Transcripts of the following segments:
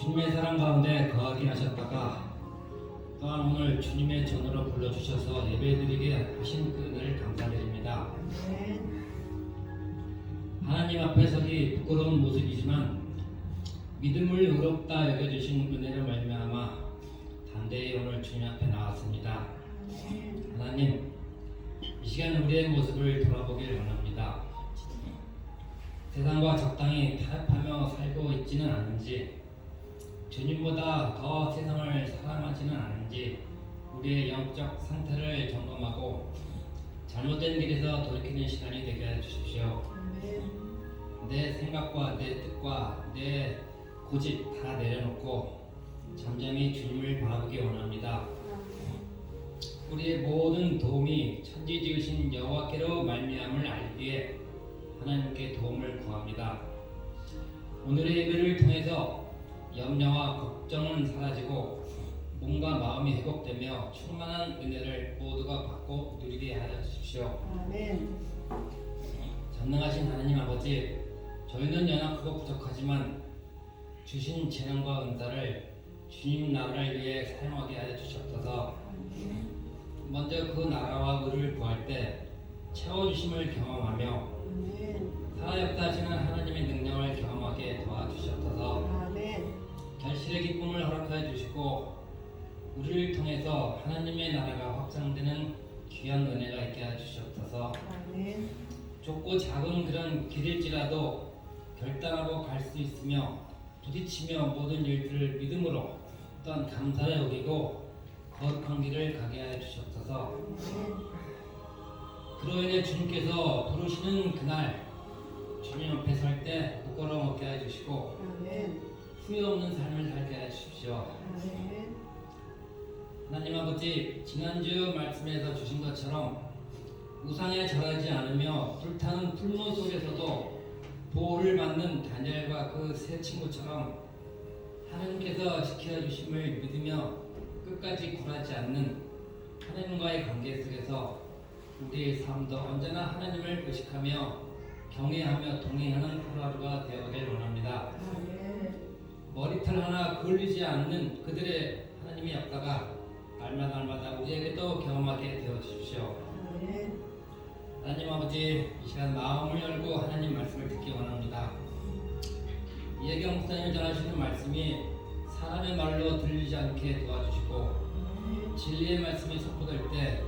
주님의 사랑 가운데 거하게 하셨다가 또한 오늘 주님의 전으로 불러주셔서 예배드리게 하신 그 은혜를 감사드립니다. 하나님 앞에 서기 부끄러운 모습이지만 믿음을 의롭다 여겨주신 은혜를 말미암아 담대히 오늘 주님 앞에 나왔습니다. 하나님, 이 시간 우리의 모습을 돌아보길 원합니다. 세상과 적당히 타협하며 살고 있지는 않은지, 주님보다 더 세상을 사랑하지는 않은지 우리의 영적 상태를 점검하고 잘못된 길에서 돌이키는 시간이 되게 해주십시오. 내 생각과 내 뜻과 내 고집 다 내려놓고 잠잠히 주님을 바라보기 원합니다. 우리의 모든 도움이 천지 지으신 여호와께로 말미암을 알기에 하나님께 도움을 구합니다. 오늘의 예배를 통해서 염려와 걱정은 사라지고 몸과 마음이 회복되며 충만한 은혜를 모두가 받고 누리게 하여 주십시오. 아멘. 전능하신 하나님 아버지, 저희는 연약하고 부족하지만 주신 재능과 은사를 주님 나라를 위해 사용하게 하여 주시옵소서. 먼저 그 나라와 의를 구할 때 채워주심을 경험하며 살아 역사하시는 하나님의 능력을 경험하게 도와주시옵소서. 아멘. 결실의 기쁨을 허락하여 주시고 우리를 통해서 하나님의 나라가 확장되는 귀한 은혜가 있게 하여 주시옵소서. 아멘. 좁고 작은 그런 길일지라도 결단하고 갈 수 있으며 부딪히며 모든 일들을 믿음으로 또한 감사에 여기고 거룩한 길을 가게 하여 주시옵소서. 그로 인해 주님께서 부르시는 그날 주님 앞에 설 때 부끄러움 없게 해 주시고 아멘. 후회 없는 삶을 살게 해 주십시오. 아멘. 하나님 아버지, 지난주 말씀에서 주신 것처럼 우상에 절하지 않으며 불타는 불로 속에서도 보호를 받는 다니엘과 그 세 친구처럼 하나님께서 지켜주심을 믿으며 끝까지 굴하지 않는 하나님과의 관계 속에서 우리의 삶도 언제나 하나님을 의식하며 경외하며 동행하는 하루하루가 되어가길 원합니다. 아멘. 머리털 하나 그을리지 않는 그들의 하나님의 역사가 날마다 우리에게도 경험하게 되어 주십시오. 아멘. 하나님 아버지, 이 시간 마음을 열고 하나님 말씀을 듣기 원합니다. 이혜경 목사님이 전하시는 말씀이 사람의 말로 들리지 않게 도와주시고 진리의 말씀이 선포될 때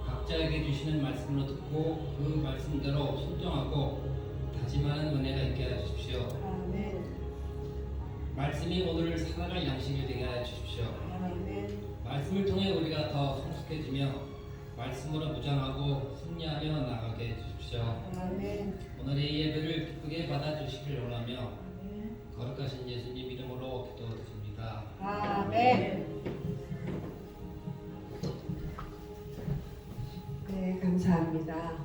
각자에게 주시는 말씀으로 듣고 그 말씀대로 순종하고 다짐하는 은혜가 있게 해주십시오. 아멘. 말씀이 오늘을 살아갈 양식이 되게 해 주십시오. 아멘. 말씀을 통해 우리가 더 성숙해지며 말씀으로 무장하고 승리하며 나가게 해 주십시오. 아멘. 오늘의 예배를 기쁘게 받아주시길 원하며 아멘. 거룩하신 예수님 이름으로 기도드립니다. 아멘. 네, 감사합니다.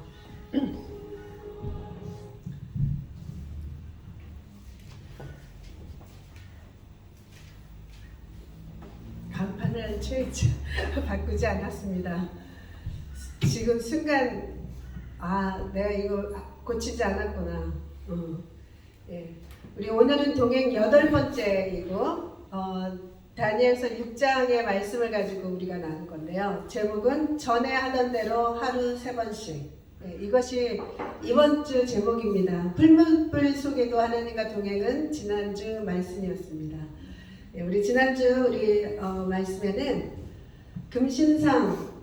간판을 바꾸지 않았습니다. 지금 순간 내가 이거 고치지 않았구나. 예. 우리 오늘은 동행 8번째이고 다니엘서 6장의 말씀을 가지고 우리가 나눌 건데요. 제목은 전에 하던 대로 하루 3번씩. 예, 이것이 이번 주 제목입니다. 풀무불 속에도 하나님과 동행은 지난주 말씀이었습니다. 예, 우리 지난주 말씀에는 금신상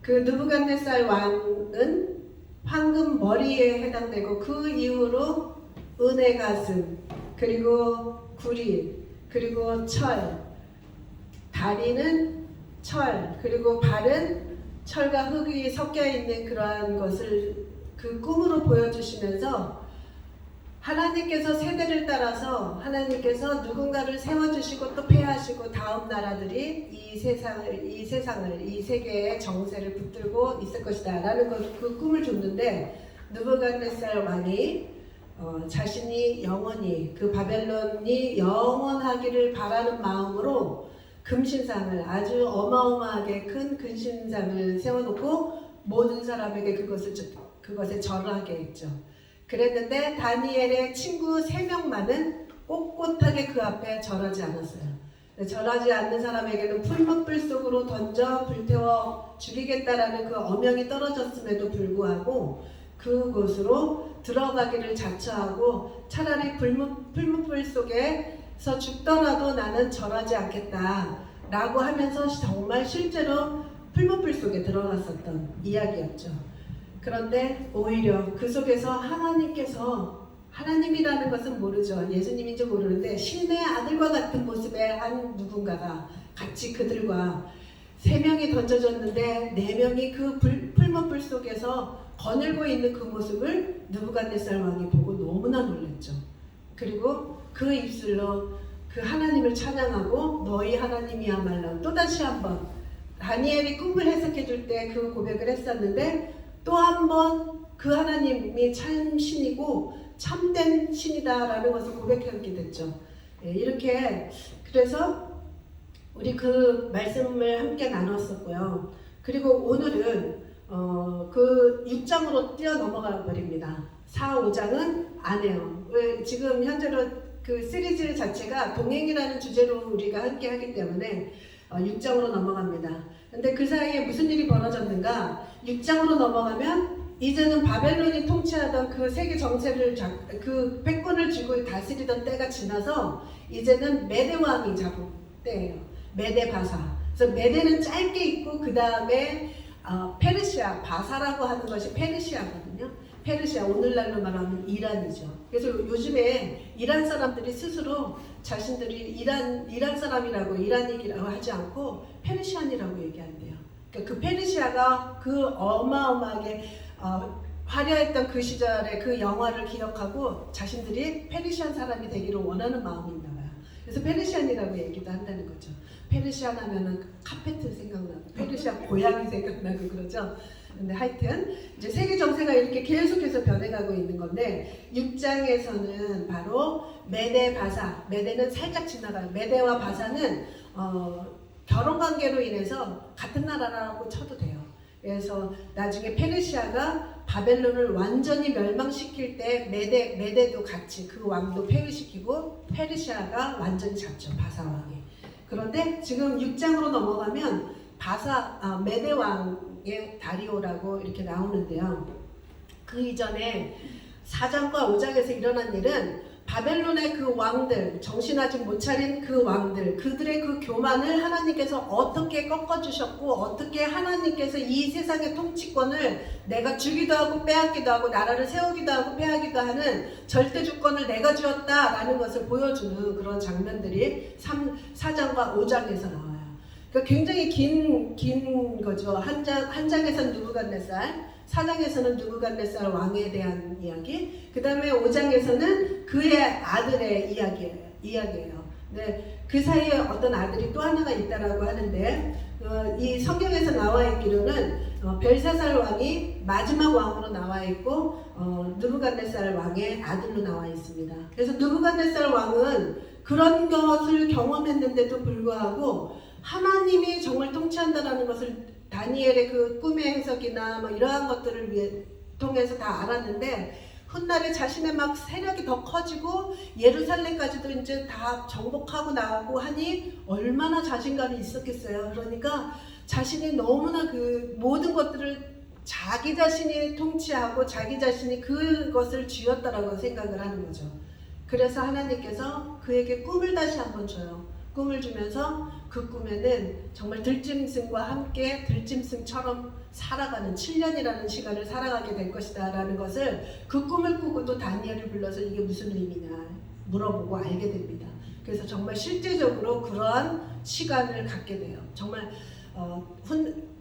그 느부갓네살 왕은 황금 머리에 해당되고 그 이후로 은의 가슴 그리고 구리 그리고 철 다리는 철 그리고 발은 철과 흙이 섞여 있는 그러한 것을 그 꿈으로 보여주시면서 하나님께서 세대를 따라서 하나님께서 누군가를 세워주시고 또 폐하시고 다음 나라들이 이 세상을 이 세계의 정세를 붙들고 있을 것이다 라는 그 꿈을 줬는데 느부갓네살 왕이 자신이 영원히 그 바벨론이 영원하기를 바라는 마음으로 금신상을 아주 어마어마하게 큰 금신상을 세워놓고 모든 사람에게 그것에 절하게 했죠. 그랬는데 다니엘의 친구 3명만은 꼿꼿하게 그 앞에 절하지 않았어요. 절하지 않는 사람에게는 풀무불 속으로 던져 불태워 죽이겠다라는 그 어명이 떨어졌음에도 불구하고 그곳으로 들어가기를 자처하고 차라리 풀무불 속에서 죽더라도 나는 절하지 않겠다 라고 하면서 정말 실제로 풀무불 속에 들어갔었던 이야기였죠. 그런데 오히려 그 속에서 하나님께서, 하나님이라는 것은 모르죠. 예수님인지 모르는데 신의 아들과 같은 모습의 한 누군가가 같이 그들과 3명이 던져졌는데 4명이 그 풀무불 속에서 거닐고 있는 그 모습을 느부갓네살 왕이 보고 너무나 놀랐죠. 그리고 그 입술로 그 하나님을 찬양하고 너희 하나님이야말로, 또다시 한번 다니엘이 꿈을 해석해 줄 때 그 고백을 했었는데 또 한 번 그 하나님이 참 신이고 참된 신이다라는 것을 고백하게 됐죠. 이렇게 그래서 우리 그 말씀을 함께 나눴었고요. 그리고 오늘은 그 6장으로 뛰어 넘어가 버립니다. 4, 5장은 안 해요. 지금 현재로 그 시리즈 자체가 동행이라는 주제로 우리가 함께 하기 때문에 6장으로 넘어갑니다. 근데 그 사이에 무슨 일이 벌어졌는가? 6장으로 넘어가면 이제는 바벨론이 통치하던 그 세계 정세를 그 패권을 쥐고 다스리던 때가 지나서 이제는 메대 왕이 잡은 때예요. 메대 바사. 그래서 메대는 짧게 있고 그 다음에 페르시아, 바사라고 하는 것이 페르시아거든요. 페르시아, 오늘날로 말하면 이란이죠. 그래서 요즘에 이란 사람들이 스스로 자신들이 이란 사람이라고, 이란이라고 하지 않고 페르시안이라고 얘기한대요. 그러니까 그 페르시아가 그 어마어마하게 화려했던 그 시절의 그 영화를 기억하고 자신들이 페르시안 사람이 되기를 원하는 마음이 있나 봐요. 그래서 페르시안이라고 얘기도 한다는 거죠. 페르시안 하면은 카페트 생각나고 페르시아 고양이 생각나고 그러죠. 근데 하여튼 이제 세계 정세가 이렇게 계속해서 변해가고 있는 건데 6장에서는 바로 메대 바사, 메대는 살짝 지나가요. 메대와 바사는 결혼 관계로 인해서 같은 나라라고 쳐도 돼요. 그래서 나중에 페르시아가 바벨론을 완전히 멸망시킬 때 메대도 같이 그 왕도 폐위시키고 페르시아가 완전히 잡죠. 바사 왕이. 그런데 지금 6장으로 넘어가면 메대 왕의 다리오라고 이렇게 나오는데요. 그 이전에 4장과 5장에서 일어난 일은 바벨론의 그 왕들, 정신 아직 못 차린 그 왕들, 그들의 그 교만을 하나님께서 어떻게 꺾어주셨고 어떻게 하나님께서 이 세상의 통치권을 내가 주기도 하고 빼앗기도 하고 나라를 세우기도 하고 패하기도 하는 절대 주권을 내가 주었다라는 것을 보여주는 그런 장면들이 4장과 5장에서 나와요. 그러니까 굉장히 긴 거죠. 한 장에서는 느부갓네살, 4장에서는 느부갓네살 왕에 대한 이야기, 그 다음에 5장에서는 그의 아들의 이야기예요. 네, 그 사이에 어떤 아들이 또 하나가 있다라고 하는데 이 성경에서 나와 있기로는 벨사살 왕이 마지막 왕으로 나와 있고 느부갓네살 왕의 아들로 나와 있습니다. 그래서 느부갓네살 왕은 그런 것을 경험했는데도 불구하고 하나님이 정말 통치한다라는 것을 다니엘의 그 꿈의 해석이나 뭐 이러한 것들을 통해서 다 알았는데 훗날에 자신의 막 세력이 더 커지고 예루살렘까지도 이제 다 정복하고 나오고 하니 얼마나 자신감이 있었겠어요. 그러니까 자신이 너무나 그 모든 것들을 자기 자신이 통치하고 자기 자신이 그것을 쥐었다라고 생각을 하는 거죠. 그래서 하나님께서 그에게 꿈을 다시 한번 줘요. 꿈을 주면서 그 꿈에는 정말 들짐승과 함께 들짐승처럼 살아가는 7년이라는 시간을 살아가게 될 것이다 라는 것을 그 꿈을 꾸고도 다니엘을 불러서 이게 무슨 의미냐 물어보고 알게 됩니다. 그래서 정말 실제적으로 그러한 시간을 갖게 돼요. 정말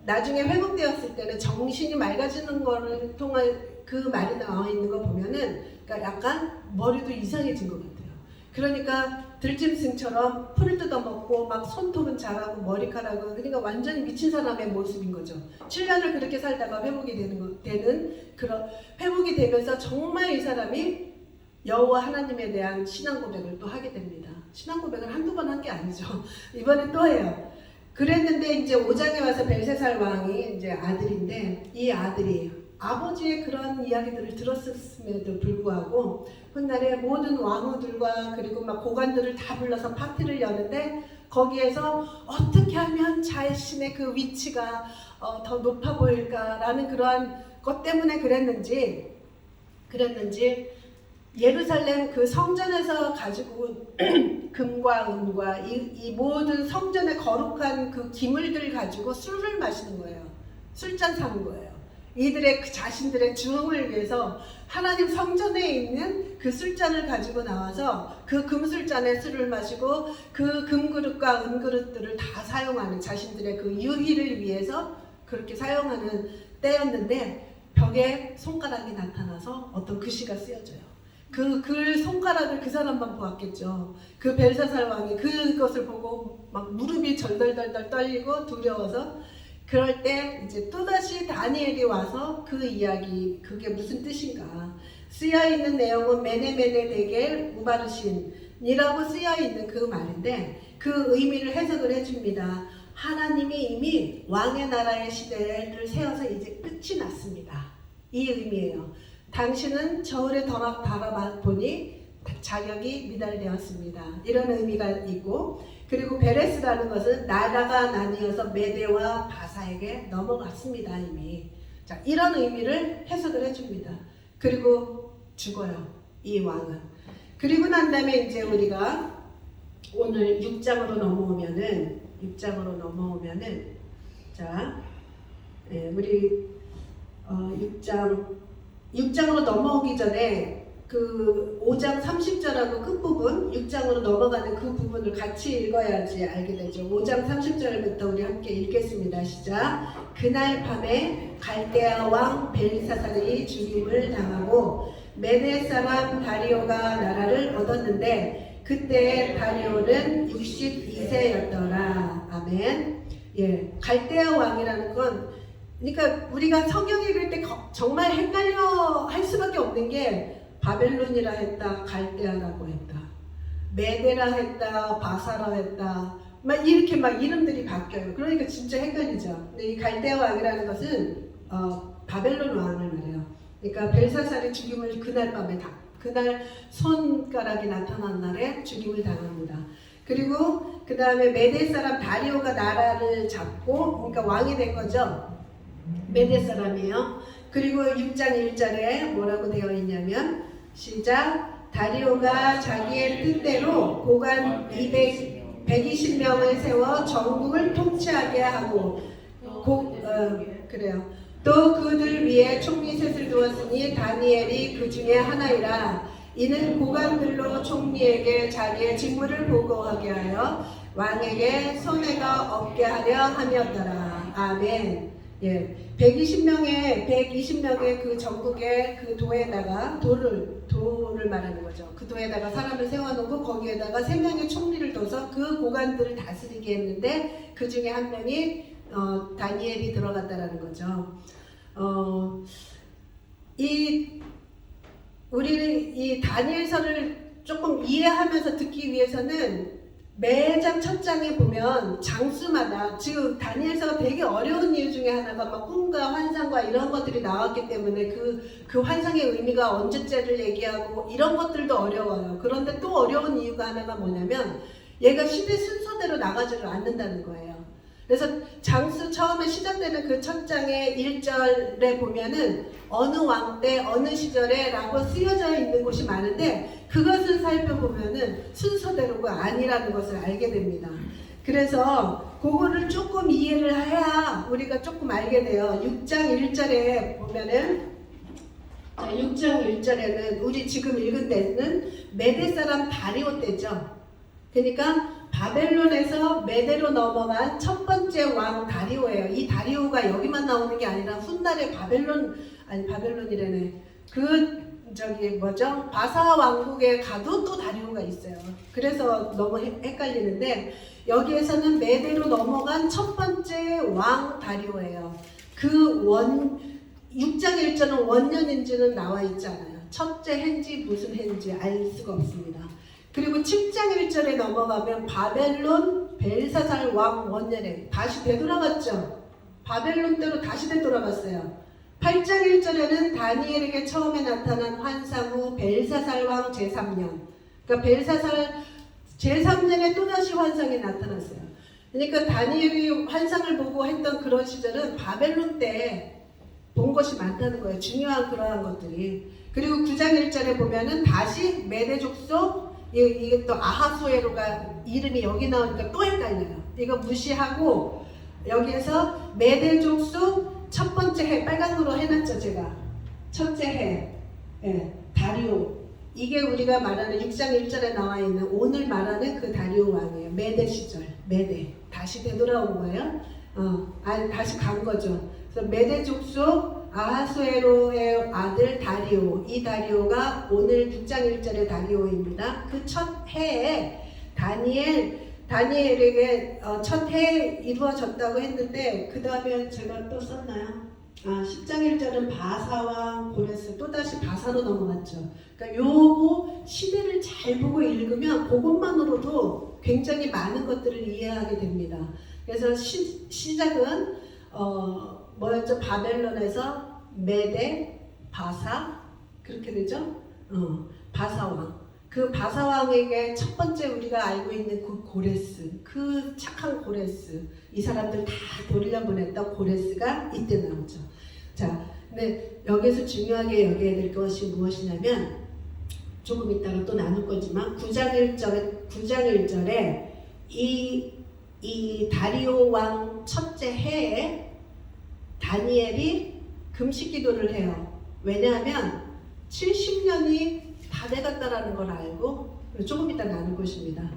나중에 회복되었을 때는 정신이 맑아지는 거를 통한 그 말이 나와 있는 거 보면은 그러니까 약간 머리도 이상해진 것 같아요. 그러니까 들짐승처럼 풀을 뜯어먹고 막 손톱은 자라고 머리카락은 그러니까 완전히 미친 사람의 모습인 거죠. 7년을 그렇게 살다가 회복이 되면서 정말 이 사람이 여호와 하나님에 대한 신앙 고백을 또 하게 됩니다. 신앙 고백을 한두 번 한 게 아니죠. 이번에 또 해요. 그랬는데 이제 5장에 와서 벨사살 왕이 이제 아들인데 이 아들이 아버지의 그런 이야기들을 들었음에도 불구하고 훗날에 모든 왕후들과 그리고 막 고관들을 다 불러서 파티를 여는데 거기에서 어떻게 하면 자신의 그 위치가 더 높아 보일까라는 그러한 것 때문에 그랬는지 예루살렘 그 성전에서 가지고 온 금과 은과 이 모든 성전의 거룩한 그 기물들 가지고 술을 마시는 거예요. 술잔 사는 거예요. 이들의 그 자신들의 주흥을 위해서 하나님 성전에 있는 그 술잔을 가지고 나와서 그 금술잔에 술을 마시고 그 금그릇과 은그릇들을 다 사용하는 자신들의 그 유희를 위해서 그렇게 사용하는 때였는데 벽에 손가락이 나타나서 어떤 글씨가 쓰여져요. 그 손가락을 그 사람만 보았겠죠. 그 벨사살 왕이 그것을 보고 막 무릎이 절덜덜덜 떨리고 두려워서 그럴 때 이제 또다시 다니엘이 와서 그 이야기 그게 무슨 뜻인가 쓰여있는 내용은 메네메네 데겔 우바르신이라고 쓰여있는 그 말인데 그 의미를 해석을 해줍니다. 하나님이 이미 왕의 나라의 시대를 세워서 이제 끝이 났습니다. 이 의미예요. 당신은 저울에 달아보니 자격이 미달되었습니다. 이런 의미가 있고 그리고 베레스라는 것은 나라가 나뉘어서 메대와 바사에게 넘어갔습니다. 이미. 자, 이런 의미를 해석을 해줍니다. 그리고 죽어요. 이 왕은. 그리고 난 다음에 이제 우리가 오늘 6장으로 넘어오면은 자, 우리 6장으로 넘어오기 전에 그 5장 30절하고 끝부분 6장으로 넘어가는 그 부분을 같이 읽어야지 알게 되죠. 5장 30절부터 우리 함께 읽겠습니다. 시작. 그날 밤에 갈대아 왕 벨사살이 죽임을 당하고 메대 사람 다리오가 나라를 얻었는데 그때 다리오는 62세였더라. 아멘. 예, 갈대아 왕이라는 건 그러니까 우리가 성경 읽을 때 정말 헷갈려 할 수밖에 없는 게 바벨론이라 했다, 갈대아라고 했다, 메데라 했다, 바사라 했다, 막 이렇게 막 이름들이 바뀌어요. 그러니까 진짜 헷갈리죠. 근데 이 갈대아 왕이라는 것은 바벨론 왕을 말해요. 그러니까 벨사살의 죽임을 그날 밤에 그날 손가락이 나타난 날에 죽임을 당합니다. 그리고 그 다음에 메데 사람 다리오가 나라를 잡고 그러니까 왕이 된 거죠. 메데 사람이에요. 그리고 6장 1절에 뭐라고 되어 있냐면 시작. 다리오가 자기의 뜻대로 고관 120명을 세워 전국을 통치하게 하고 그래요. 또 그들 위에 총리셋을 두었으니 다니엘이 그 중에 하나이라. 이는 고관들로 총리에게 자기의 직무를 보고하게 하여 왕에게 손해가 없게 하려 함이었더라. 아멘. 예, 120명의 그 전국의 그 도에다가 도를 말하는 거죠. 그 도에다가 사람을 세워놓고 거기에다가 3명의 총리를 둬서 그 고관들을 다스리게 했는데 그 중에 한 명이 다니엘이 들어갔다라는 거죠. 우리 이 다니엘서를 조금 이해하면서 듣기 위해서는 매장 첫 장에 보면 장수마다 지금 다니엘서가 되게 어려운 이유 중에 하나가 막 꿈과 환상과 이런 것들이 나왔기 때문에 그 환상의 의미가 언제째를 얘기하고 이런 것들도 어려워요. 그런데 또 어려운 이유가 하나가 뭐냐면 얘가 시대 순서대로 나가지를 않는다는 거예요. 그래서 장수 처음에 시작되는 그 첫 장의 1절에 보면은 어느 왕 때 어느 시절에 라고 쓰여져 있는 곳이 많은데 그것을 살펴보면은 순서대로가 아니라는 것을 알게 됩니다. 그래서 그거를 조금 이해를 해야 우리가 조금 알게 돼요. 6장 1절에 보면은 6장 1절에는 우리 지금 읽은 데는 메대 사람 다리오 때죠. 그러니까 바벨론에서 메대로 넘어간 첫 번째 왕 다리오예요. 이 다리오가 여기만 나오는 게 아니라 훗날에 바벨론이라네. 바사 왕국에 가도 또 다리오가 있어요. 그래서 너무 헷갈리는데 여기에서는 메대로 넘어간 첫 번째 왕 다리오예요. 6장 1절은 원년인지는 나와 있지 않아요. 첫째 해인지 무슨 해인지 알 수가 없습니다. 그리고 7장 1절에 넘어가면 바벨론 벨사살 왕 원년에 다시 되돌아갔죠. 바벨론 때로 다시 되돌아갔어요. 8장 1절에는 다니엘에게 처음에 나타난 환상 후 벨사살 왕 제3년, 그러니까 벨사살 제3년에 또다시 환상이 나타났어요. 그러니까 다니엘이 환상을 보고 했던 그런 시절은 바벨론 때 본 것이 많다는 거예요. 중요한 그러한 것들이. 그리고 9장 1절에 보면은 다시 메대 족속, 이게 또 아하수에로가 이름이 여기 나오니까 또 헷갈려요. 이거 무시하고 여기에서 메대 족속 첫 번째 해, 빨간으로 해놨죠 제가. 첫째 해, 예, 다리오. 이게 우리가 말하는 6장 1절에 나와 있는 오늘 말하는 그 다리오 왕이에요. 메대 시절, 메대. 다시 되돌아온 거예요. 다시 간 거죠. 그래서 메대 족속 아하수에로의 아들 다리오. 이 다리오가 오늘 6장 1절의 다리오입니다. 그 첫 해에 다니엘에게 첫 해에 이루어졌다고 했는데 그 다음에 제가 또 썼나요? 10장 1절은 바사와 고레스, 또다시 바사로 넘어갔죠. 그러니까 요거 시대를 잘 보고 읽으면 그것만으로도 굉장히 많은 것들을 이해하게 됩니다. 그래서 시작은 뭐였죠? 바벨론에서 메대, 바사 그렇게 되죠? 바사왕. 그 바사왕에게 첫 번째 우리가 알고 있는 그 고레스, 그 착한 고레스, 이 사람들 다 돌려보냈던 고레스가 이때 나오죠. 자, 근데 여기서 중요하게 여겨야 될 것이 무엇이냐면 조금 이따가 또 나눌 거지만 9장 1절에 이 다리오 왕 첫째 해에 다니엘이 금식 기도를 해요. 왜냐하면 70년이 다 돼갔다라는 걸 알고 조금 이따 나눌 것입니다.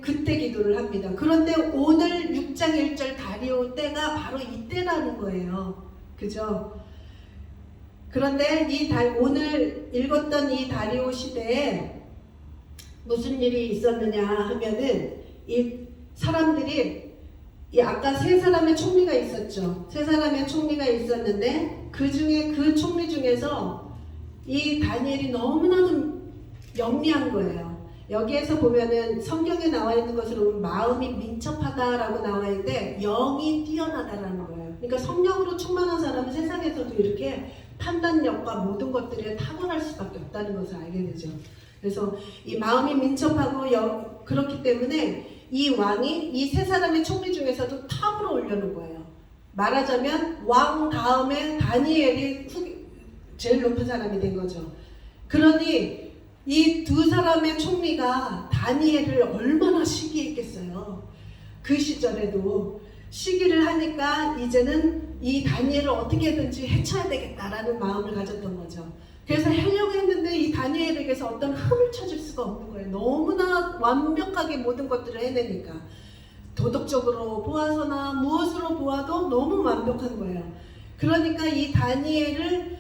그때 기도를 합니다. 그런데 오늘 6장 1절 다리오 때가 바로 이때라는 거예요. 그죠? 그런데 오늘 읽었던 이 다리오 시대에 무슨 일이 있었느냐 하면은 이 사람들이 아까 세 사람의 총리가 있었죠. 세 사람의 총리가 있었는데 그 총리 중에서 이 다니엘이 너무나도 영리한 거예요. 여기에서 보면은 성경에 나와 있는 것으로 보면 마음이 민첩하다라고 나와 있는데 영이 뛰어나다라는 거예요. 그러니까 성령으로 충만한 사람은 세상에서도 이렇게 판단력과 모든 것들에 탁월할 수밖에 없다는 것을 알게 되죠. 그래서 이 마음이 민첩하고 그렇기 때문에 이 왕이 이 세 사람의 총리 중에서도 탑으로 올려놓은 거예요. 말하자면 왕 다음에 다니엘이 제일 높은 사람이 된 거죠. 그러니 이 두 사람의 총리가 다니엘을 얼마나 시기했겠어요. 그 시절에도 시기를 하니까 이제는 이 다니엘을 어떻게든지 해쳐야 되겠다라는 마음을 가졌던 거죠. 그래서 하려고 했는데 이 다니엘에게서 어떤 흠을 찾을 수가 없는 거예요. 너무나 완벽하게 모든 것들을 해내니까. 도덕적으로 보아서나 무엇으로 보아도 너무 완벽한 거예요. 그러니까 이 다니엘을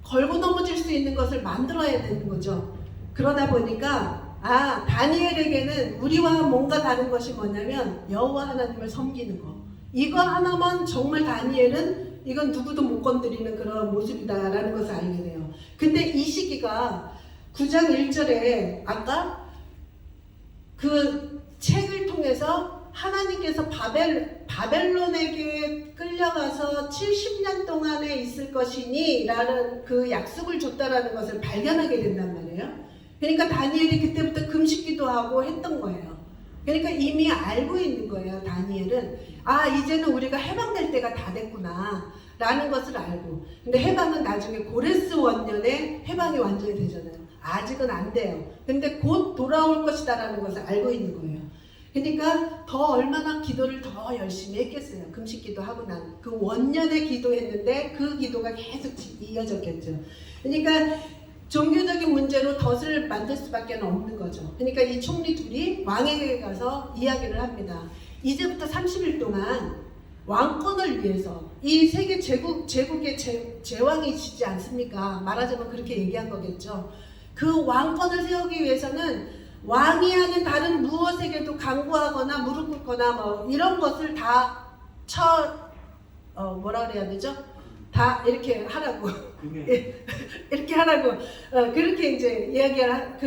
걸고 넘어질 수 있는 것을 만들어야 되는 거죠. 그러다 보니까 다니엘에게는 우리와 뭔가 다른 것이 뭐냐면 여호와 하나님을 섬기는 거. 이거 하나만 정말 다니엘은 이건 누구도 못 건드리는 그런 모습이다라는 것을 알게 돼요. 근데 이 시기가 9장 1절에 아까 그 책을 통해서 하나님께서 바벨론에게 끌려가서 70년 동안에 있을 것이니 라는 그 약속을 줬다라는 것을 발견하게 된단 말이에요. 그러니까 다니엘이 그때부터 금식기도 하고 했던 거예요. 그러니까 이미 알고 있는 거예요. 다니엘은 이제는 우리가 해방될 때가 다 됐구나 라는 것을 알고. 근데 해방은 나중에 고레스 원년에 해방이 완전히 되잖아요. 아직은 안 돼요. 근데 곧 돌아올 것이다 라는 것을 알고 있는 거예요. 그러니까 더 얼마나 기도를 더 열심히 했겠어요. 금식기도 하고 난 그 원년에 기도했는데 그 기도가 계속 이어졌겠죠. 그러니까 종교적인 문제로 덫을 만들 수밖에 없는 거죠. 그러니까 이 총리 둘이 왕에게 가서 이야기를 합니다. 이제부터 30일 동안 왕권을 위해서 이 세계 제국의 제왕이시지 않습니까? 말하자면 그렇게 얘기한 거겠죠. 그 왕권을 세우기 위해서는 왕이 하는 다른 무엇에게도 강구하거나 무릎 꿇거나 뭐 이런 것을 다 뭐라 그래야 되죠? 다 이렇게 하라고 이렇게 하라고 그렇게 이제 이야기를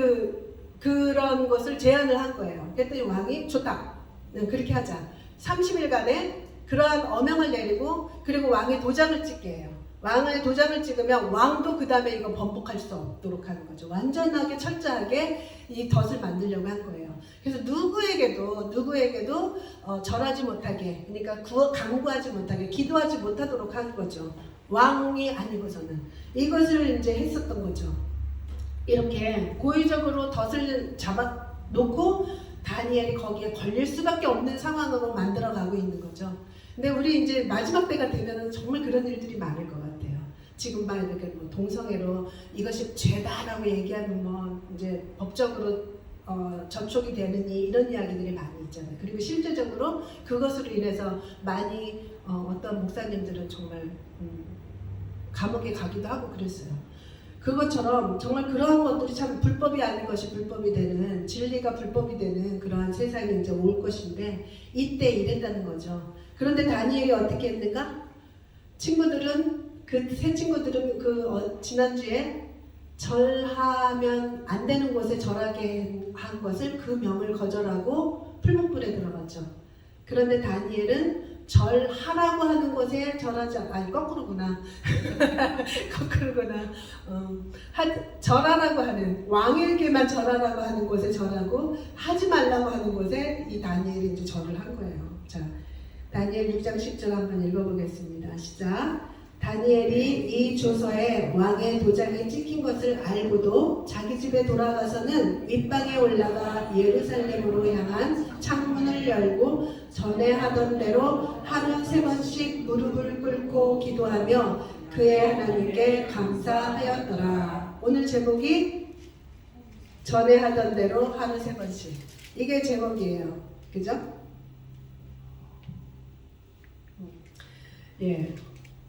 그런 것을 제안을 한 거예요. 그랬더니 왕이 좋다. 그렇게 하자. 30일간에 그러한 어명을 내리고 그리고 왕의 도장을 찍게 해요. 왕의 도장을 찍으면 왕도 그 다음에 이거 번복할 수 없도록 하는 거죠. 완전하게 철저하게 이 덫을 만들려고 한 거예요. 그래서 누구에게도 절하지 못하게, 그러니까 간구하지 못하게, 기도하지 못하도록 하는 거죠. 왕이 아니고서는 이것을 이제 했었던 거죠. 이렇게 고의적으로 덫을 잡아놓고 다니엘이 거기에 걸릴 수밖에 없는 상황으로 만들어가고 있는 거죠. 근데 우리 이제 마지막 때가 되면은 정말 그런 일들이 많을 것 같아요. 지금 막 이렇게 뭐 동성애로 이것이 죄다라고 얘기하면 뭐 이제 법적으로 접촉이 되느니 이런 이야기들이 많이 있잖아요. 그리고 실제적으로 그것으로 인해서 많이 어떤 목사님들은 정말 감옥에 가기도 하고 그랬어요. 그것처럼 정말 그러한 것들이 참 불법이 아닌 것이 불법이 되는, 진리가 불법이 되는 그러한 세상이 이제 올 것인데 이때 이랬다는 거죠. 그런데 다니엘이 어떻게 했는가? 친구들은 세 친구들은 지난주에 절하면 안 되는 곳에 절하게 한 것을 그 명을 거절하고 풀목불에 들어갔죠. 그런데 다니엘은 절하라고 하는 곳에 절하지 아니 거꾸로구나. 거꾸로구나. 절하라고 하는, 왕에게만 절하라고 하는 곳에 절하고 하지 말라고 하는 곳에 이 다니엘이 이제 절을 한 거예요. 자, 다니엘 6장 10절 한번 읽어보겠습니다. 시작. 다니엘이 이 조서에 왕의 도장이 찍힌 것을 알고도 자기 집에 돌아가서는 윗방에 올라가 예루살렘으로 향한 창문을 열고 전에 하던 대로 하루 3번씩 무릎을 꿇고 기도하며 그의 하나님께 감사하였더라. 오늘 제목이 전에 하던 대로 하루 3번씩. 이게 제목이에요. 그죠? 예.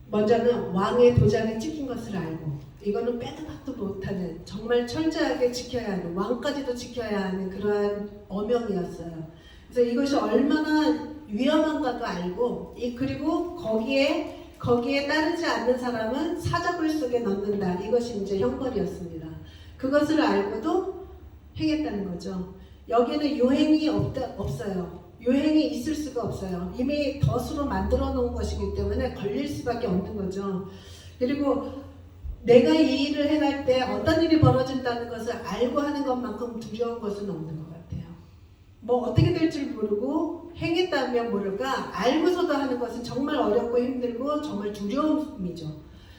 먼저는 왕의 도장이 찍힌 것을 알고, 이거는 빼도 박도 못하는, 정말 철저하게 지켜야 하는, 왕까지도 지켜야 하는 그러한 어명이었어요. 그래서 이것이 얼마나 위험한가도 알고, 그리고 거기에 따르지 않는 사람은 사자굴 속에 넣는다. 이것이 이제 형벌이었습니다. 그것을 알고도 행했다는 거죠. 여기에는 요행이 없어요. 요행이 있을 수가 없어요. 이미 덫으로 만들어 놓은 것이기 때문에 걸릴 수밖에 없는 거죠. 그리고 내가 이 일을 행할 때 어떤 일이 벌어진다는 것을 알고 하는 것만큼 두려운 것은 없는 것 같아요. 뭐 어떻게 될 줄 모르고 행했다면 모를까, 알고서도 하는 것은 정말 어렵고 힘들고 정말 두려움이죠.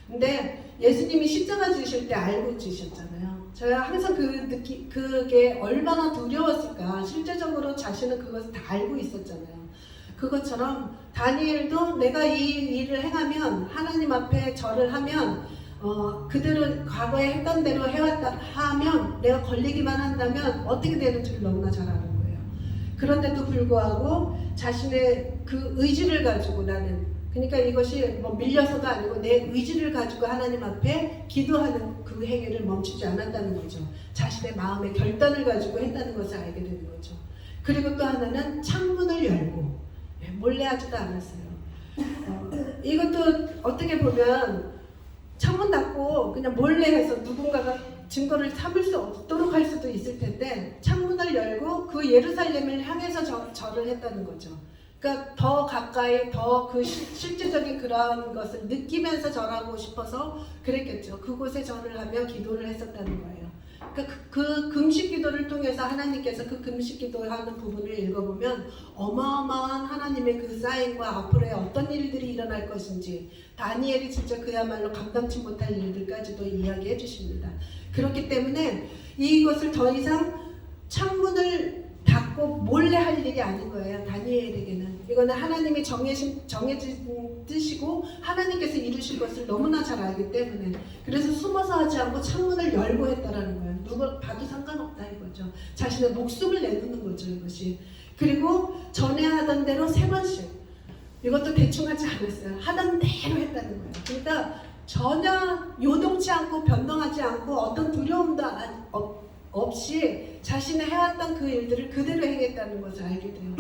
근데 예수님이 십자가 지실 때 알고 지셨잖아요. 제가 항상 그게 얼마나 두려웠을까. 실제적으로 자신은 그것을 다 알고 있었잖아요. 그것처럼 다니엘도 내가 이 일을 행하면, 하나님 앞에 절을 하면, 그대로 과거에 했던 대로 해왔다 하면, 내가 걸리기만 한다면 어떻게 되는 줄 너무나 잘 아는 거예요. 그런데도 불구하고 자신의 그 의지를 가지고, 나는 그러니까 이것이 뭐 밀려서도 아니고 내 의지를 가지고 하나님 앞에 기도하는 그 행위를 멈추지 않았다는 거죠. 자신의 마음의 결단을 가지고 했다는 것을 알게 되는 거죠. 그리고 또 하나는 창문을 열고, 몰래 하지도 않았어요. 이것도 어떻게 보면 창문 닫고 그냥 몰래 해서 누군가가 증거를 삼을 수 없도록 할 수도 있을 텐데, 창문을 열고 그 예루살렘을 향해서 절을 했다는 거죠. 그러니까 더 가까이, 더 그 실제적인 그러한 것을 느끼면서 절하고 싶어서 그랬겠죠. 그곳에 절을 하며 기도를 했었다는 거예요. 그러니까 그 금식 기도를 통해서 하나님께서 그 금식 기도하는 부분을 읽어보면 어마어마한 하나님의 그 사인과 앞으로의 어떤 일들이 일어날 것인지, 다니엘이 진짜 그야말로 감당치 못할 일들까지도 이야기해 주십니다. 그렇기 때문에 이것을 더 이상 창문을 닫고 몰래 할 일이 아닌 거예요. 다니엘에게는 이거는 하나님이 정해진 뜻이고 하나님께서 이루실 것을 너무나 잘 알기 때문에, 그래서 숨어서 하지 않고 창문을 열고 했다라는 거예요. 누가 봐도 상관없다 이거죠. 자신의 목숨을 내놓는 거죠, 이것이. 그리고 전에 하던 대로 3번씩, 이것도 대충 하지 않았어요. 하던 대로 했다는 거예요. 그러니까 전혀 요동치 않고 변동하지 않고 어떤 두려움도 없이 자신이 해왔던 그 일들을 그대로 행했다는 것을 알게 돼요.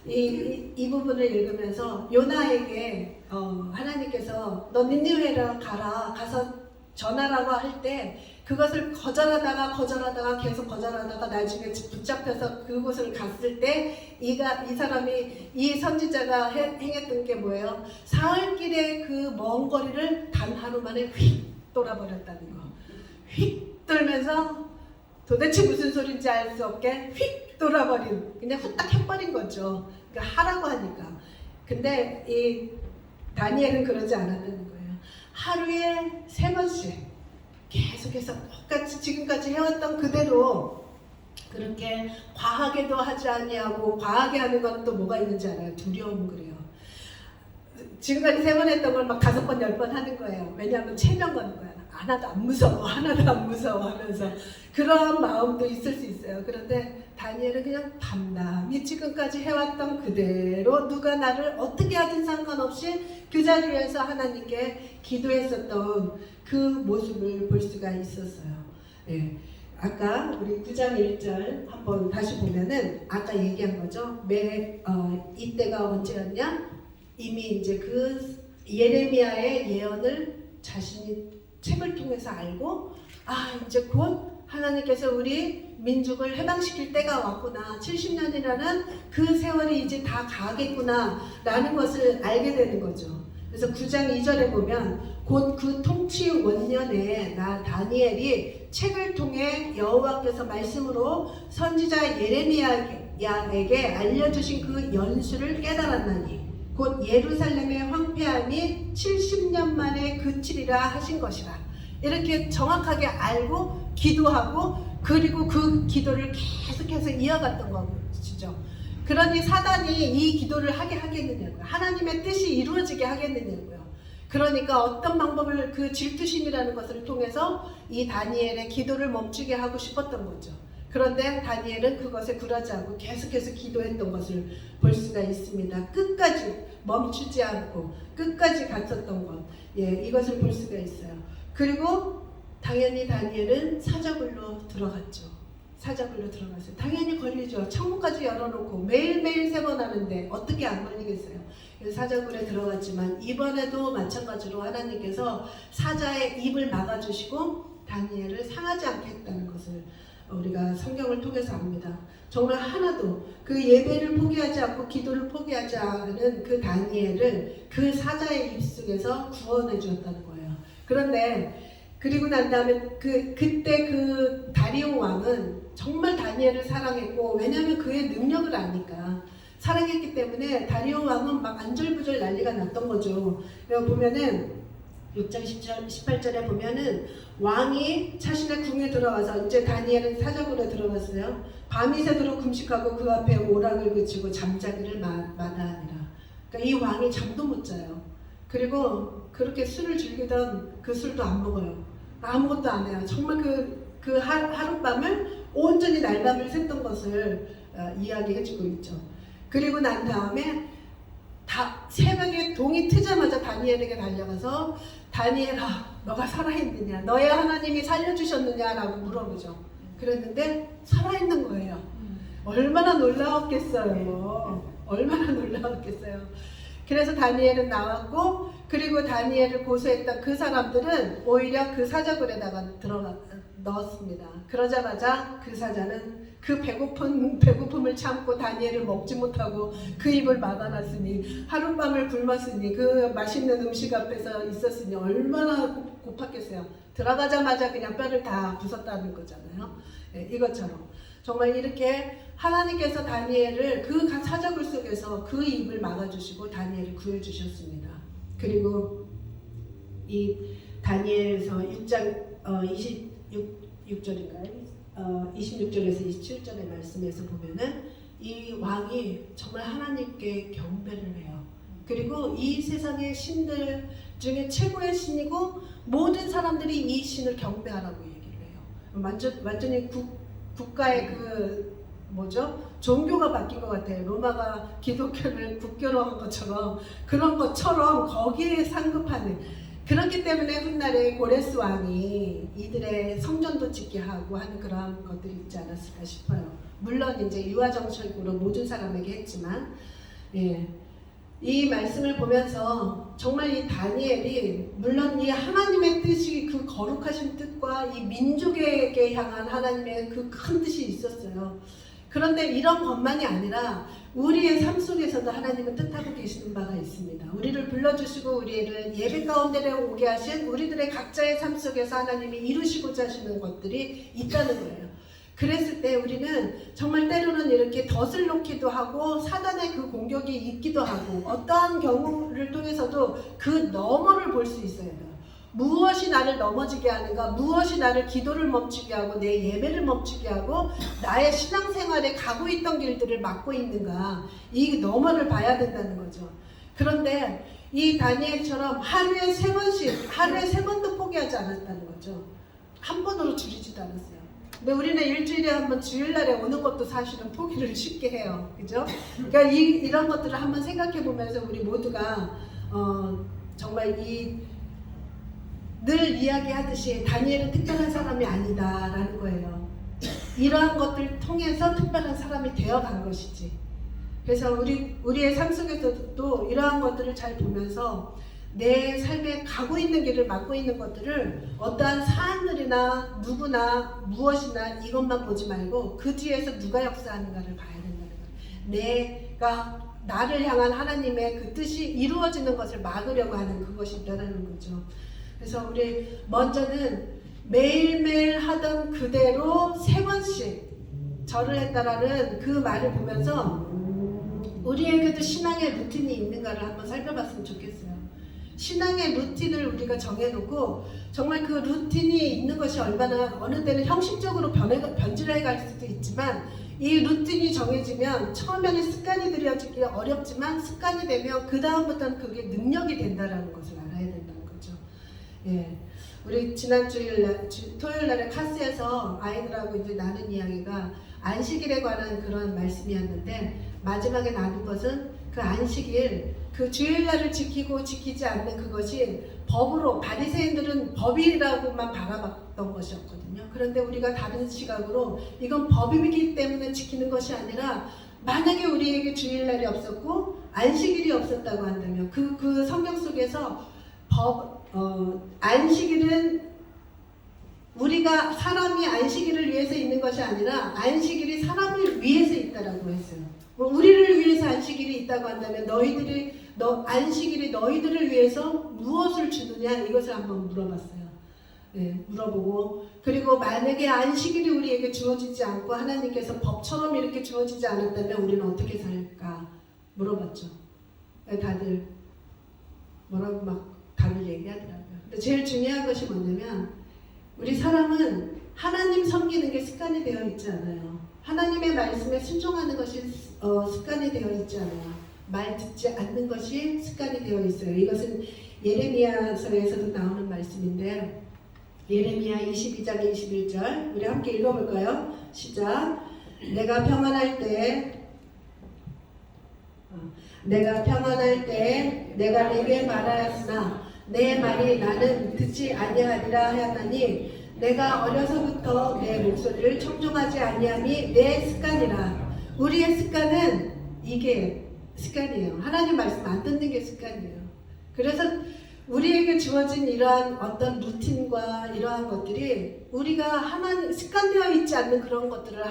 이 부분을 읽으면서 요나에게 하나님께서 너 니느웨로 가라, 가서 전하라고 할 때 그것을 거절하다가 계속 거절하다가 나중에 붙잡혀서 그곳을 갔을 때 이 사람이 이 선지자가 행했던 게 뭐예요? 사흘길의 그 먼 거리를 단 하루 만에 휙 돌아버렸다는 거. 휙 돌면서 도대체 무슨 소린지 알 수 없게 휙 돌아버린, 그냥 후딱 해버린 거죠. 그러니까 하라고 하니까. 근데 이 다니엘은 그러지 않았다는 거예요. 하루에 3번씩 계속해서 똑같이 지금까지 해왔던 그대로 그렇게 과하게도 하지 아니하고, 과하게 하는 건 또 뭐가 있는지 알아요? 두려움. 그래요. 지금까지 3번 했던 걸 막 5번, 10번 하는 거예요. 왜냐하면 체면 거는 거야. 하나도 안 무서워, 하나도 안 무서워 하면서 그런 마음도 있을 수 있어요. 그런데 다니엘은 그냥 담담히 지금까지 해왔던 그대로 누가 나를 어떻게 하든 상관없이 그 자리에서 하나님께 기도했었던 그 모습을 볼 수가 있었어요. 예. 아까 우리 9장 1절 한번 다시 보면은 아까 얘기한 거죠. 이때가 언제였냐? 이미 이제 그 예레미야의 예언을 자신이 책을 통해서 알고, 이제 곧 하나님께서 우리 민족을 해방시킬 때가 왔구나, 70년이라는 그 세월이 이제 다 가겠구나 라는 것을 알게 되는 거죠. 그래서 9장 2절에 보면 곧 그 통치 원년에 나 다니엘이 책을 통해 여호와께서 말씀으로 선지자 예레미야에게 알려주신 그 연수를 깨달았나니 곧 예루살렘의 황폐함이 70년 만에 그치리라 하신 것이라. 이렇게 정확하게 알고 기도하고, 그리고 그 기도를 계속해서 이어갔던 것이죠. 그러니 사단이 이 기도를 하게 하겠느냐고요. 하나님의 뜻이 이루어지게 하겠느냐고요. 그러니까 어떤 방법을, 그 질투심이라는 것을 통해서 이 다니엘의 기도를 멈추게 하고 싶었던 거죠. 그런데 다니엘은 그것에 굴하지 않고 계속해서 기도했던 것을 볼 수가 있습니다. 끝까지 멈추지 않고 끝까지 갔었던 것, 이것을 볼 수가 있어요. 그리고 당연히 다니엘은 사자굴로 들어갔죠. 사자굴로 들어갔어요. 당연히 걸리죠. 창문까지 열어놓고 매일매일 3번 하는데 어떻게 안 걸리겠어요. 그래서 사자굴에 들어갔지만 이번에도 마찬가지로 하나님께서 사자의 입을 막아주시고 다니엘을 상하지 않게 했다는 것을 우리가 성경을 통해서 압니다. 정말 하나도 그 예배를 포기하지 않고 기도를 포기하지 않은 그 다니엘을 그 사자의 입 속에서 구원해 주었다는 거예요. 그런데 그리고 난 다음에 그때 그 다리오 왕은 정말 다니엘을 사랑했고, 왜냐하면 그의 능력을 아니까 사랑했기 때문에 다리오 왕은 막 안절부절 난리가 났던 거죠. 여기 보면은 6장 18절에 보면은 왕이 자신의 궁에 들어와서, 이제 다니엘은 사자굴에 들어갔어요. 밤이 새도록 금식하고 그 앞에 오락을 그치고 잠자기를 마다하니라. 그러니까 이 왕이 잠도 못 자요. 그리고 그렇게 술을 즐기던 그 술도 안 먹어요. 아무것도 안 해요. 정말 그 하룻밤을 온전히 날밤을 샜던 것을 이야기해주고 있죠. 그리고 난 다음에 새벽에 동이 트자마자 다니엘에게 달려가서 다니엘아, 너가 살아있느냐? 너의 하나님이 살려주셨느냐라고 물어보죠. 그랬는데 살아있는 거예요. 얼마나 놀라웠겠어요. 얼마나 놀라웠겠어요. 그래서 다니엘은 나왔고, 그리고 다니엘을 고소했던 그 사람들은 오히려 그 사자굴에다가 넣었습니다. 그러자마자 그 사자는 그 배고픔을 참고 다니엘을 먹지 못하고 그 입을 막아놨으니, 하룻밤을 굶었으니, 그 맛있는 음식 앞에서 있었으니 얼마나 고팠겠어요. 들어가자마자 그냥 뼈를 다 부쉈다는 거잖아요. 이것처럼 정말 이렇게 하나님께서 다니엘을 그 사자굴 속에서 그 입을 막아주시고 다니엘을 구해주셨습니다. 그리고 이 다니엘서 6장 26절인가요? 26절에서 27절의 말씀에서 보면은 이 왕이 정말 하나님께 경배를 해요. 그리고 이 세상의 신들 중에 최고의 신이고 모든 사람들이 이 신을 경배하라고 얘기를 해요. 완전히 국가의 종교가 바뀐 것 같아요. 로마가 기독교를 국교로 한 것처럼, 그런 것처럼 거기에 상급하는. 그렇기 때문에 훗날에 고레스 왕이 이들의 성전도 짓게 하고 하는 그런 것들이 있지 않았을까 싶어요. 물론 이제 유아정책으로 모든 사람에게 했지만, 이 말씀을 보면서 정말 이 다니엘이 물론 이 하나님의 뜻이 그 거룩하신 뜻과 이 민족에게 향한 하나님의 그 큰 뜻이 있었어요. 그런데 이런 것만이 아니라 우리의 삶 속에서도 하나님은 뜻하고 계시는 바가 있습니다. 우리를 불러주시고 우리를 예배 가운데 오게 하신 우리들의 각자의 삶 속에서 하나님이 이루시고자 하시는 것들이 있다는 거예요. 그랬을 때 우리는 정말 때로는 이렇게 덫을 놓기도 하고 사단의 그 공격이 있기도 하고 어떠한 경우를 통해서도 그 너머를 볼 수 있어야 돼요. 무엇이 나를 넘어지게 하는가, 무엇이 나를 기도를 멈추게 하고 내 예배를 멈추게 하고 나의 신앙생활에 가고 있던 길들을 막고 있는가, 이 너머를 봐야 된다는 거죠. 그런데 이 다니엘처럼 하루에 3번도 포기하지 않았다는 거죠. 한 번으로 줄이지도 않았어요. 근데 우리는 일주일에 한 번 주일날에 오는 것도 사실은 포기를 쉽게 해요. 그죠? 그러니까 이런 것들을 한번 생각해 보면서 우리 모두가 정말 늘 이야기하듯이 다니엘은 특별한 사람이 아니다라는 거예요. 이러한 것들을 통해서 특별한 사람이 되어간 것이지. 그래서 우리의 삶 속에서도 이러한 것들을 잘 보면서 내 삶에 가고 있는 길을 막고 있는 것들을 어떠한 사안들이나 누구나 무엇이나 이것만 보지 말고 그 뒤에서 누가 역사하는가를 봐야 된다는 거예요. 내가 나를 향한 하나님의 그 뜻이 이루어지는 것을 막으려고 하는 그것이 있다는 거죠. 그래서 우리 먼저는 매일매일 하던 그대로 3번씩 절을 했다라는 그 말을 보면서 우리에게도 신앙의 루틴이 있는가를 한번 살펴봤으면 좋겠어요. 신앙의 루틴을 우리가 정해놓고 정말 그 루틴이 있는 것이 얼마나 어느 때는 형식적으로 변질해 갈 수도 있지만 이 루틴이 정해지면 처음에는 습관이 들여지기 어렵지만 습관이 되면 그 다음부터는 그게 능력이 된다는 것을 알아야 된다는 거죠. 예, 우리 지난 토요일날에 카스에서 아이들하고 이제 나눈 이야기가 안식일에 관한 그런 말씀이었는데 마지막에 나눈 것은 그 안식일, 그 주일날을 지키고 지키지 않는 그것이 법으로 바리새인들은 법이라고만 바라봤던 것이었거든요. 그런데 우리가 다른 시각으로 이건 법이기 때문에 지키는 것이 아니라 만약에 우리에게 주일날이 없었고 안식일이 없었다고 한다면 그 성경 속에서 안식일은 우리가 사람이 안식일을 위해서 있는 것이 아니라 안식일이 사람을 위해서 있다라고 했어요. 우리를 위해서 안식일이 있다고 한다면 안식일이 너희들을 위해서 무엇을 주느냐 이것을 한번 물어봤어요. 네, 물어보고 그리고 만약에 안식일이 우리에게 주어지지 않고 하나님께서 법처럼 이렇게 주어지지 않았다면 우리는 어떻게 살까 물어봤죠. 다들 뭐라고 막 답을 얘기하더라고요. 근데 제일 중요한 것이 뭐냐면 우리 사람은 하나님 섬기는 게 습관이 되어 있지 않아요. 하나님의 말씀에 순종하는 것이 습관이 되어 있지 않아요. 말 듣지 않는 것이 습관이 되어 있어요. 이것은 예레미야서에서도 나오는 말씀인데 예레미야 22장 21절 우리 함께 읽어볼까요? 시작. 내가 평안할 때 내가 네게 말하였으나 내 말이 나는 듣지 아니하리라 하였나니 내가 어려서부터 내 목소리를 청종하지 아니함이 내 습관이라. 우리의 습관은 이게 습관이에요. 하나님 말씀 안 듣는 게 습관이에요. 그래서 우리에게 주어진 이러한 어떤 루틴과 이러한 것들이 우리가 습관되어 있지 않는 그런 것들을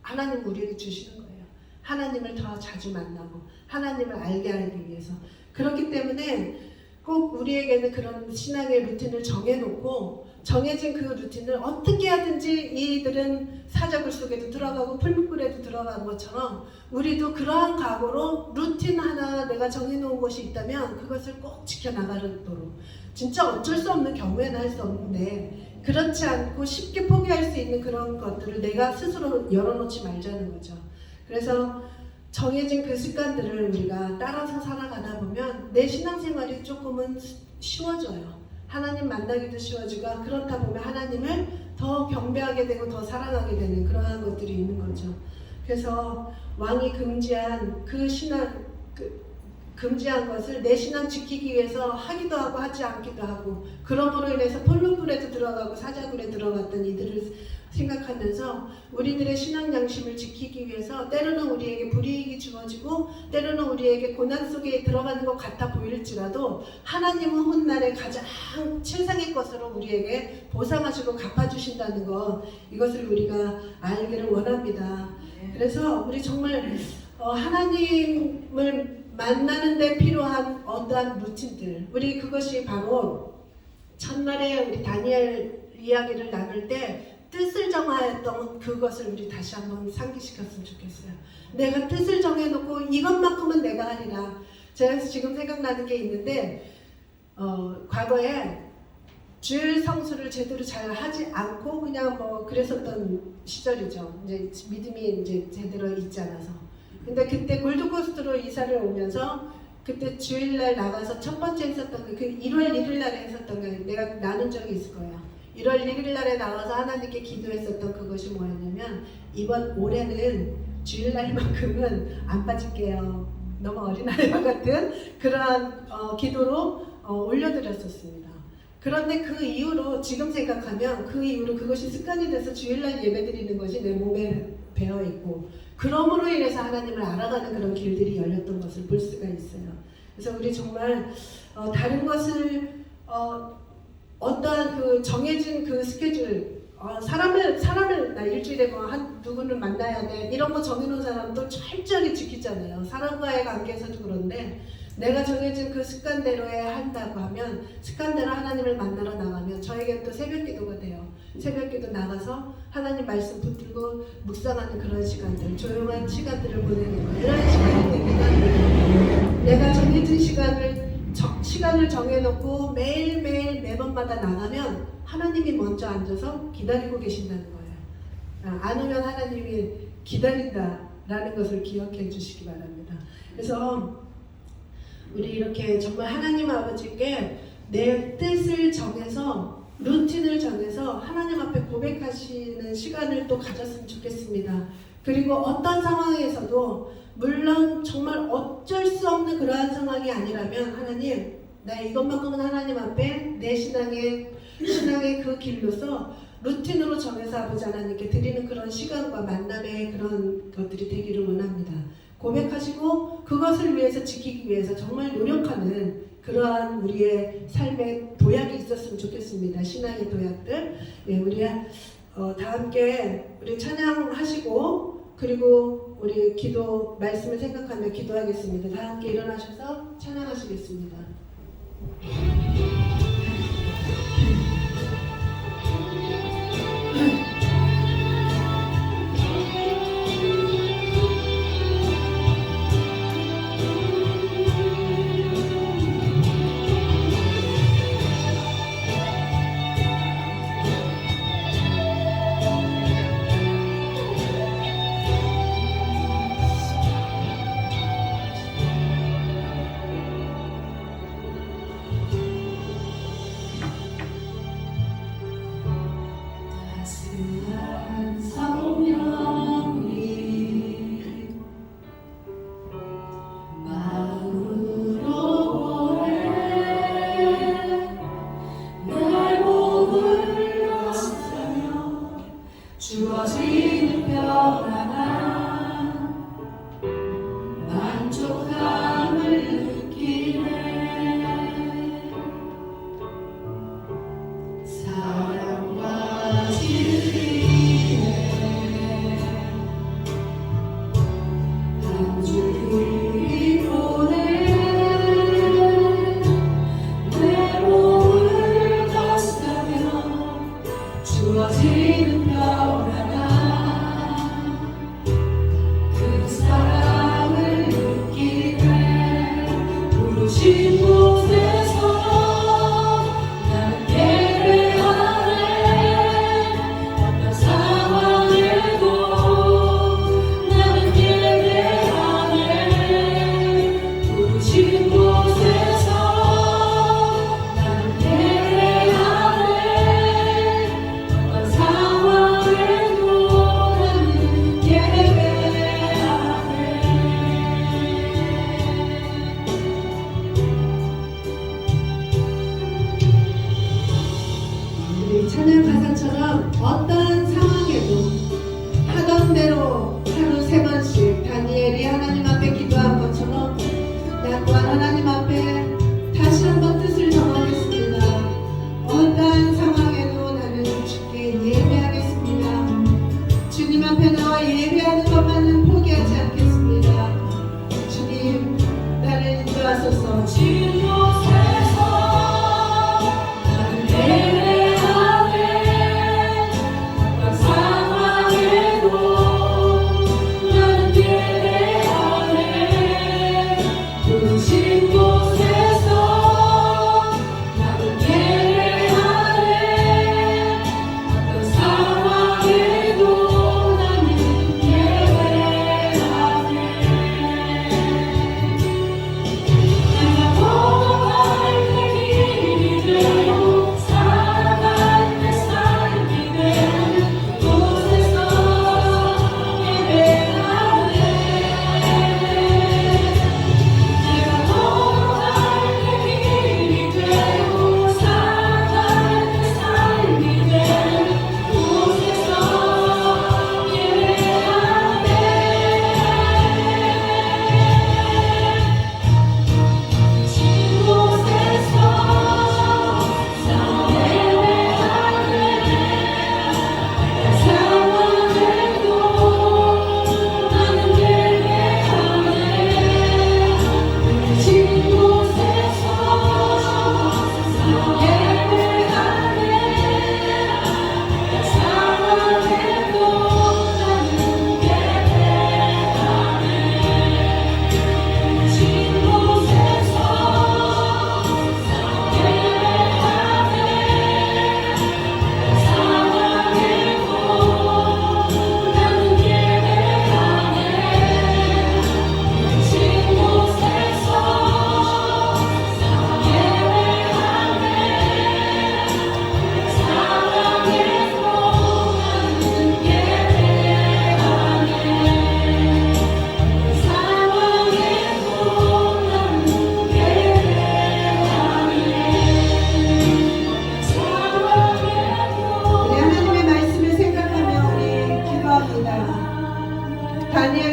하나님 우리에게 주시는 거예요. 하나님을 더 자주 만나고 하나님을 알게 하기 위해서. 그렇기 때문에 꼭 우리에게는 그런 신앙의 루틴을 정해놓고 정해진 그 루틴을 어떻게 하든지 이들은 사자굴 속에도 들어가고 풀무불에도 들어간 것처럼 우리도 그러한 각오로 루틴 하나 내가 정해놓은 것이 있다면 그것을 꼭 지켜나가도록 진짜 어쩔 수 없는 경우에는 할 수 없는데 그렇지 않고 쉽게 포기할 수 있는 그런 것들을 내가 스스로 열어놓지 말자는 거죠. 그래서 정해진 그 습관들을 우리가 따라서 살아가다 보면 내 신앙생활이 조금은 쉬워져요. 하나님 만나기도 쉬워지고 그렇다 보면 하나님을 더 경배하게 되고 더 사랑하게 되는 그러한 것들이 있는 거죠. 그래서 왕이 금지한 금지한 것을 내 신앙 지키기 위해서 하기도 하고 하지 않기도 하고 그러므로 인해서 폴루불에도 들어가고 사자굴에 들어갔던 이들을 생각하면서 우리들의 신앙 양심을 지키기 위해서 때로는 우리에게 불이익이 주어지고 때로는 우리에게 고난 속에 들어가는 것 같아 보일지라도 하나님은 훗날에 가장 최상의 것으로 우리에게 보상하시고 갚아주신다는 것, 이것을 우리가 알기를 원합니다. 그래서 우리 정말 하나님을 만나는 데 필요한 어떠한 루틴들, 우리 그것이 바로 첫날에 우리 다니엘 이야기를 나눌 때 뜻을 정하였던 그것을 우리 다시 한번 상기시켰으면 좋겠어요. 내가 뜻을 정해놓고 이것만큼은 내가 하리라. 제가 지금 생각나는 게 있는데 과거에 주일 성수를 제대로 잘 하지 않고 그냥 뭐 그랬었던 시절이죠. 이제 믿음이 이제 제대로 있지 않아서. 근데 그때 골드코스트로 이사를 오면서 그때 주일날 나가서 첫 번째 했었던 그 1월 1일 날에 했었던 거 내가 나눈 적이 있을 거예요. 1월 1일 날에 나와서 하나님께 기도했었던 그것이 뭐였냐면 이번 올해는 주일날만큼은 안 빠질게요. 너무 어린아이와 같은 그러한 기도로 올려드렸었습니다. 그런데 그 이후로 지금 생각하면 그 이후로 그것이 습관이 돼서 주일날 예배드리는 것이 내 몸에 배어있고 그러므로 인해서 하나님을 알아가는 그런 길들이 열렸던 것을 볼 수가 있어요. 그래서 우리 정말 다른 것을 어떠한 그 정해진 그 스케줄, 사람을 나 일주일에 뭐 누구를 만나야 돼 이런 거 정해놓은 사람도 철저하게 지키잖아요. 사람과의 관계에서도 그런데 내가 정해진 그 습관대로 한다고 하면 습관대로 하나님을 만나러 나가면 저에게 또 새벽기도가 돼요. 새벽기도 나가서 하나님 말씀 붙들고 묵상하는 그런 시간들, 조용한 시간들을 보내는 거, 이런 시간이 됩니다. 내가 정해진 시간을 정해놓고 매일매일 매번마다 나가면 하나님이 먼저 앉아서 기다리고 계신다는 거예요. 안 오면 하나님이 기다린다라는 것을 기억해 주시기 바랍니다. 그래서 우리 이렇게 정말 하나님 아버지께 내 뜻을 정해서 루틴을 정해서 하나님 앞에 고백하시는 시간을 또 가졌으면 좋겠습니다. 그리고 어떤 상황에서도 물론 정말 어쩔 수 없는 그러한 상황이 아니라면 하나님, 나 이것만큼은 하나님 앞에 내 신앙의 그 길로서 루틴으로 정해서 아버지 하나님께 드리는 그런 시간과 만남의 그런 것들이 되기를 원합니다. 고백하시고 그것을 위해서 지키기 위해서 정말 노력하는 그러한 우리의 삶의 도약이 있었으면 좋겠습니다. 신앙의 도약들. 예, 우리 다 함께 우리 찬양하시고 그리고 우리 기도 말씀을 생각하며 기도하겠습니다. 다 함께 일어나셔서 찬양하시겠습니다.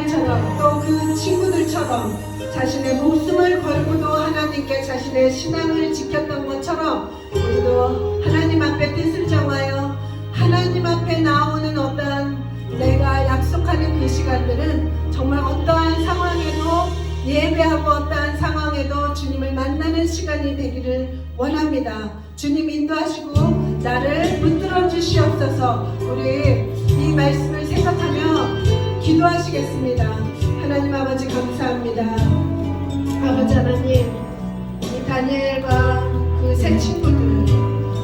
딸처럼 또 그 친구들처럼 자신의 목숨을 걸고도 하나님께 자신의 신앙을 지켰던 것처럼 우리도 하나님 앞에 뜻을 정하여 하나님 앞에 나오는 어떠한 내가 약속하는 그 시간들은 정말 어떠한 상황에도 예배하고 어떠한 상황에도 주님을 만나는 시간이 되기를 원합니다. 주님 인도하시고 나를 붙들어 주시옵소서. 우리 이 말씀을 생각하며 기도하시겠습니다. 하나님 아버지 감사합니다. 아버지 하나님, 이 다니엘과 그 세 친구들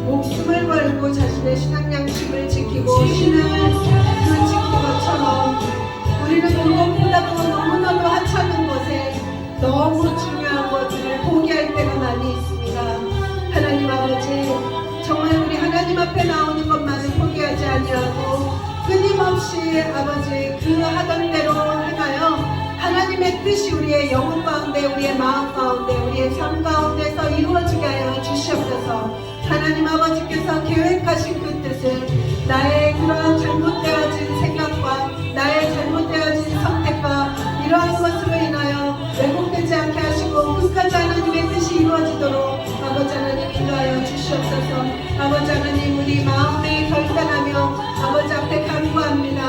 목숨을 걸고 자신의 신앙 양식을 지키고 신앙을 지킨 것처럼 우리는 무엇보다도 너무나도 하찮은 것에 너무 중요한 것들을 포기할 때가 많이 있습니다. 하나님 아버지, 정말 우리 하나님 앞에 나오는 것만을 포기하지 아니하고 끊임없이 아버지 그 하던 대로 행하여 하나님의 뜻이 우리의 영혼 가운데, 우리의 마음 가운데, 우리의 삶 가운데서 이루어지게 하여 주시옵소서. 하나님 아버지께서 계획하신 그 뜻을 나의 그런 잘못되어진 생각과 나의 잘못되어진 선택과 이러한 것으로 인하여 왜곡되지 않게 하시고 끝까지 하나님의 뜻이 이루어지도록 아버지 하나님 인도하여 주시옵소서. 아버지 하나님, 우리 마음에 결단하며 아버지 앞에 간구합니다.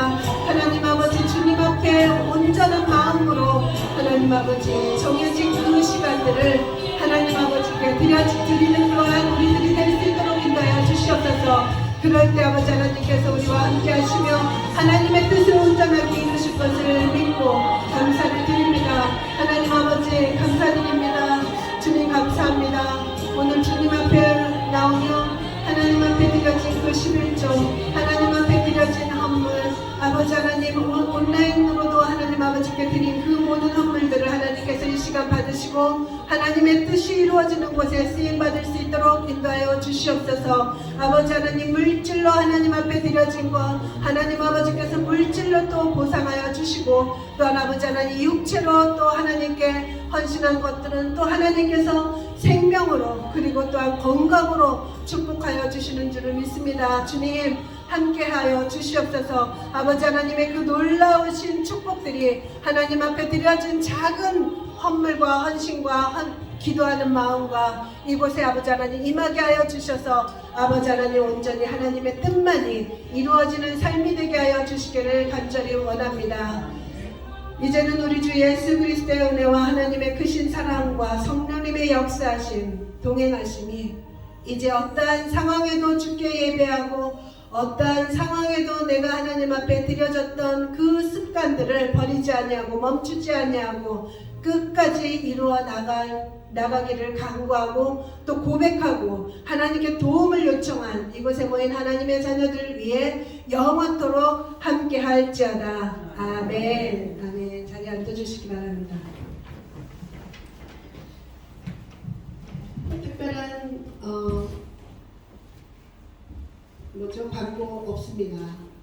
하나님 아버지, 주님 앞에 온전한 마음으로 하나님 아버지 정해진 그 시간들을 하나님 아버지께 드리는 그러한 우리들이 될 수 있도록 인도하여 주시옵소서. 그럴 때 아버지 하나님께서 우리와 함께 하시며 하나님의 뜻을 온전하게 이루실 것을 믿고 감사를 드립니다. 하나님 아버지 감사드립니다. 주님 감사합니다. 오늘 주님 앞에 나오며 하나님 앞에 드려진 그 11조, 하나님 앞에 드려진 헌물, 아버지 하나님 온라인으로도 하나님 아버지께 드린 그 모든 헌물들을 하나님께서 이 시간 받으시고 하나님의 뜻이 이루어지는 곳에 쓰임받을 수 있도록 인도하여 주시옵소서. 아버지 하나님, 물질로 하나님 앞에 드려진 것 하나님 아버지께서 물질로 또 보상하여 주시고, 또한 아버지 하나님 육체로 또 하나님께 헌신한 것들은 또 하나님께서 생명으로 그리고 또한 건강으로 축복하여 주시는 줄을 믿습니다. 주님 함께하여 주시옵소서. 아버지 하나님의 그 놀라우신 축복들이 하나님 앞에 드려진 작은 헌물과 헌신과 기도하는 마음과 이곳에 아버지 하나님 임하게 하여 주셔서 아버지 하나님 온전히 하나님의 뜻만이 이루어지는 삶이 되게 하여 주시기를 간절히 원합니다. 이제는 우리 주 예수 그리스도의 은혜와 하나님의 크신 사랑과 성령님의 역사하심, 동행하심이 이제 어떠한 상황에도 주께 예배하고 어떠한 상황에도 내가 하나님 앞에 드려졌던 그 습관들을 버리지 아니하고 멈추지 아니하고 끝까지 이루어 나가기를 간구하고 또 고백하고 하나님께 도움을 요청한 이곳에 모인 하나님의 자녀들 위해 영원토록 함께 할지어다. 아멘. 아멘. 자리에 앉아주시기 바랍니다. 특별한 광고 없습니다.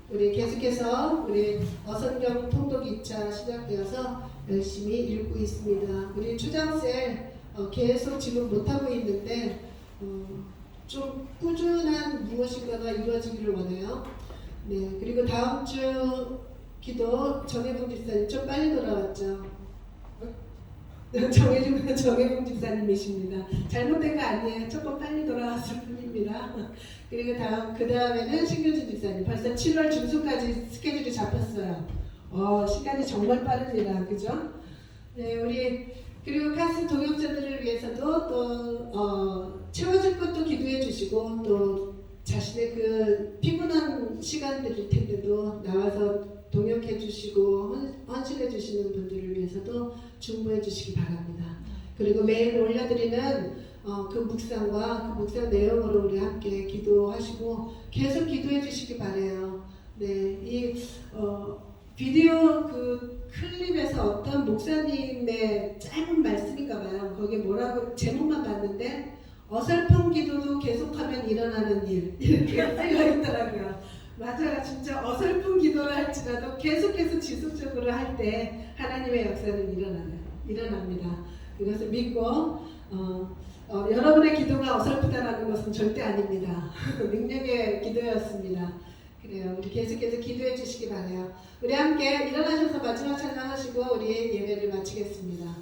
우리 계속해서 우리 어선경 통독 2차 시작되어서 열심히 읽고 있습니다. 우리 초장셀 계속 지금 못하고 있는데 좀 꾸준한 무엇인가가 이루어지기를 원해요. 네, 그리고 다음 주 기도 정혜봉 집사님 좀 빨리 돌아왔죠. 정혜봉 집사님이십니다. 잘못된 거 아니에요. 조금 빨리 돌아왔을 뿐입니다. 그리고 그 다음에는 신교진 집사님 벌써 7월 중순까지 스케줄이 잡혔어요. 시간이 정말 빠릅니다. 그죠? 네, 우리 그리고 카스 동역자들을 위해서도 또 채워줄 것도 기도해 주시고 또 자신의 그 피곤한 시간들일 텐데도 나와서 동역해 주시고 헌신해 주시는 분들을 위해서도 중보해 주시기 바랍니다. 그리고 매일 올려드리는 그 묵상과 그 묵상 내용으로 우리 함께 기도하시고 계속 기도해 주시기 바래요. 네, 이 비디오 그 클립에서 어떤 목사님의 짧은 말씀인가 봐요. 거기에 뭐라고 제목만 봤는데 어설픈 기도도 계속하면 일어나는 일 이렇게 쓰여 있더라고요. 맞아요. 진짜 어설픈 기도를 할지라도 계속해서 지속적으로 할 때 하나님의 역사는 일어납니다. 그것을 믿고 여러분의 기도가 어설프다라는 것은 절대 아닙니다. 능력의 기도였습니다. 그래요. 우리 계속해서 기도해 주시기 바래요. 우리 함께 일어나셔서 마지막 찬양하시고 우리 예배를 마치겠습니다.